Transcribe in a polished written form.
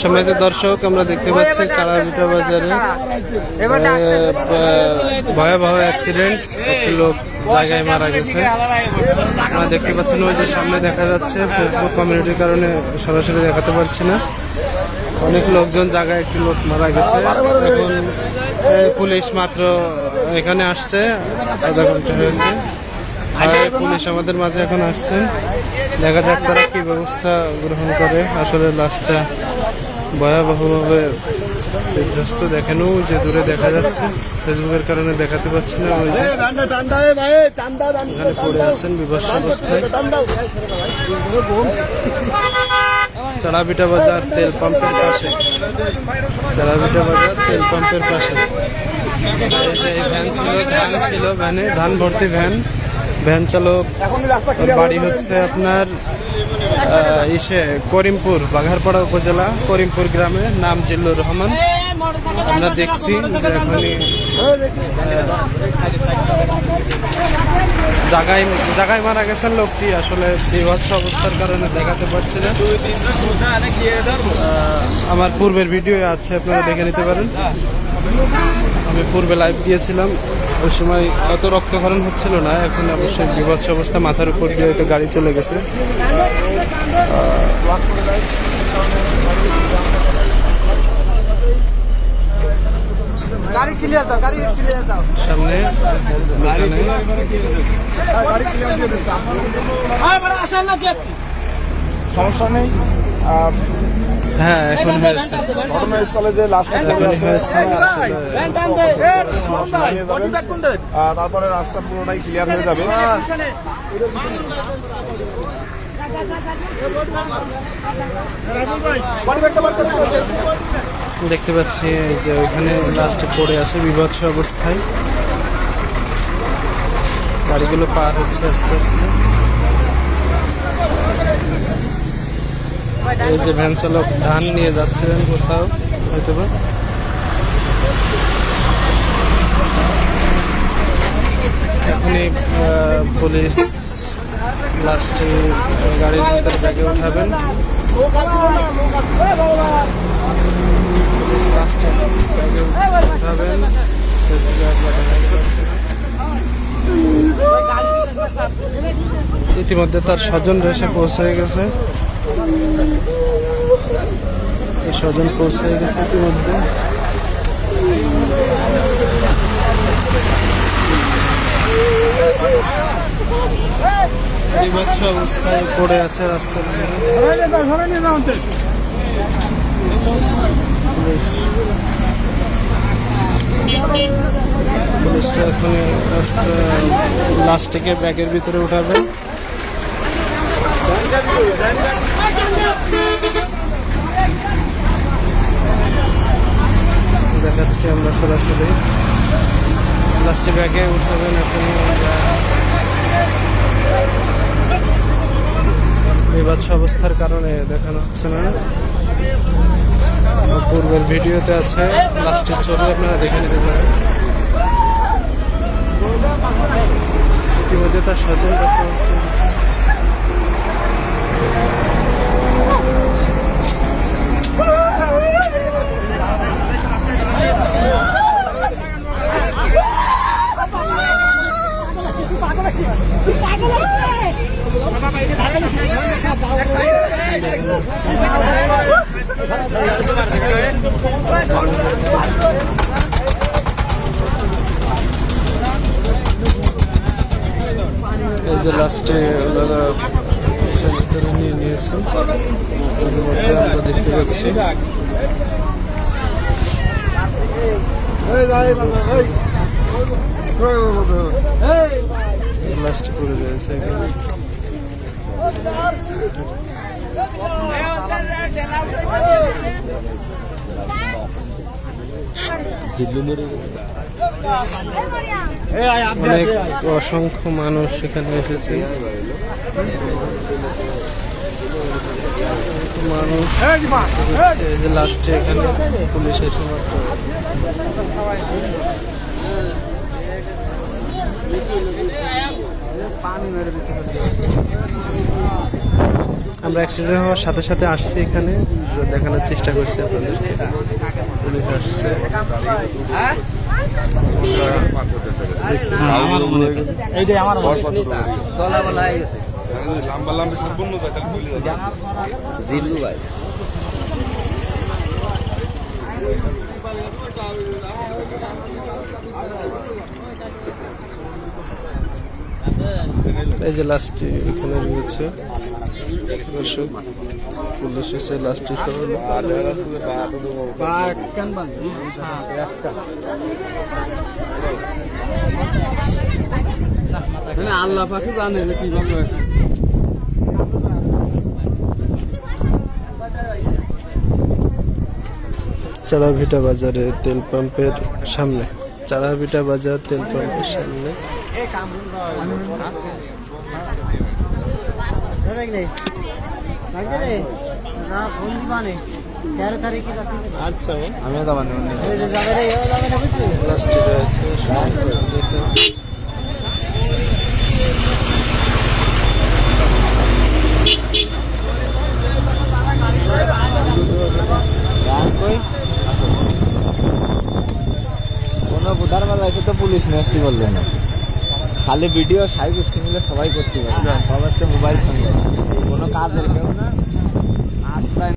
সম্মানিত দর্শক, আমরা দেখতে পাচ্ছি চালাবিটা বাজারে ভয়াবহ অ্যাক্সিডেন্ট, একটি লোক জায়গায় মারা গেছে। আমরা দেখতে পাচ্ছেন ওই যে সামনে দেখা যাচ্ছে, ফেসবুক কমিউনিটির কারণে সরাসরি দেখাতে পারছি না। অনেক লোকজন জায়গায় একটি লোক মারা গেছে। এখন পুলিশ মাত্র এখানে আসছে, আধা ঘন্টা হয়েছে। আর পুলিশ আমাদের মাঝে এখন আসছেন, দেখা যাক তারা কি ব্যবস্থা গ্রহণ করে। আসলে লাশটা ভয়াবহভাবে বিধ্বস্ত, দেখেনও যে দূরে দেখা যাচ্ছে, ফেসবুকের কারণে দেখাতে পাচ্ছি না। ওই এখানে পড়ে আছেন বিভৎস অবস্থায়। চালাবিটা বাজার তেল পাম্পের পাশে, চালাবিটা বাজার তেল পাম্পের পাশে এই ভ্যান ছিল, ধান ছিল ভ্যানে, ধান ভর্তি ভ্যান। ভ্যান চালক বাড়ি হচ্ছে আপনার করিমপুর, বাঘারপাড়া উপজেলা করিমপুর গ্রামে, নাম জিল্লুর রহমান। আমরা দেখছি যে এখনই জায়গায় মারা গেছেন লোকটি। আসলে বিভৎস অবস্থার কারণে দেখাতে পারছি না। আমার পূর্বের ভিডিও আছে, আপনারা দেখে নিতে পারেন। আমি পূর্বে লাইভ দিয়েছিলাম, ওই সময় অত রক্তক্ষরণ হচ্ছিল না। এখন অবশ্যই বিভৎস অবস্থা, মাথার উপর দিয়ে হয়তো গাড়ি চলে গেছে। সামনে সমস্যা নেই। হ্যাঁ, এখন হয়েছে ঘটনাস্থলে যে লাশটা হয়েছে, তারপরে রাস্তা পুরোটাই ক্লিয়ার হয়ে যাবে। দেখতে পাচ্ছি এই যে ওইখানে লাশটা পড়ে আছে বিভৎস অবস্থায়। গাড়িগুলো পার হচ্ছে আস্তে আস্তে। এই যে ভ্যান চালক ধান নিয়ে যাচ্ছিলেন কোথাও হয়তো বা। এখনই পুলিশ লাস্টে গাড়ির ভিতরে ব্যাগে উঠাবেন। পুলিশ লাস্টে ব্যাগে উঠাবেন। ইতিমধ্যে তার স্বজন এসে পৌঁছে গেছে, স্বজন পৌঁছে গেছে ইতিমধ্যে। বিভৎস অবস্থায় পড়ে আছে রাস্তার পুলিশটা এখন লাশটিকে ব্যাগের ভিতরে উঠাবে। দেখাচ্ছি আমরা সরাসরি, লাস্টে ব্যাগে উঠাবেন। এখন বিভৎস অবস্থার কারণে দেখানো হচ্ছে না। পূর্বের ভিডিওতে আছে লাস্টের ছবি, আপনারা দেখে নিতে পারেন। ইতিমধ্যে তার স্বজন দেখা হচ্ছে। এই যে লাস্টে ওনারা ভিতরে নিয়ে নিয়েছেন, আমরা দেখতে পাচ্ছি। লাস্টে পড়ে রয়েছে এখানে। অনেক অসংখ্য মানুষ এখানে এসেছে। মানুষ লাস্টে এখানে পুলিশ এসে পানি মেরে দিতে আমরা অ্যাক্সিডেন্ট হওয়ার সাথে সাথে আসছি এখানে, দেখানোর চেষ্টা করছি আপনাদেরকে। পুলিশ আসছে, এইটাই আমার গলা বলা হয়ে গেছে লম্বা লম্বা সম্পূর্ণ জিল্লু ভাই। এই যে লাস্টে এখানে রয়েছে দর্শক, পুলিশ এসে লাস্টে সরালো। আল্লাহ পাখি জানে যে কিভাবে হয়েছে। চাড়াভিটা বাজারে তেল পাম্পের সামনে, চাড়াভিটা বাজার তেল পাম্পের সামনে। আচ্ছা আমিও তো মানে লাস্টে রয়েছে কোনো বুধার বেলা এসে তো পুলিশ নেস্টি করলো না, খালি ভিডিও সাই গোষ্ঠী মিলে সবাই করতে পারে, সবার মোবাইল সঙ্গে কোনো কাজের কেউ না।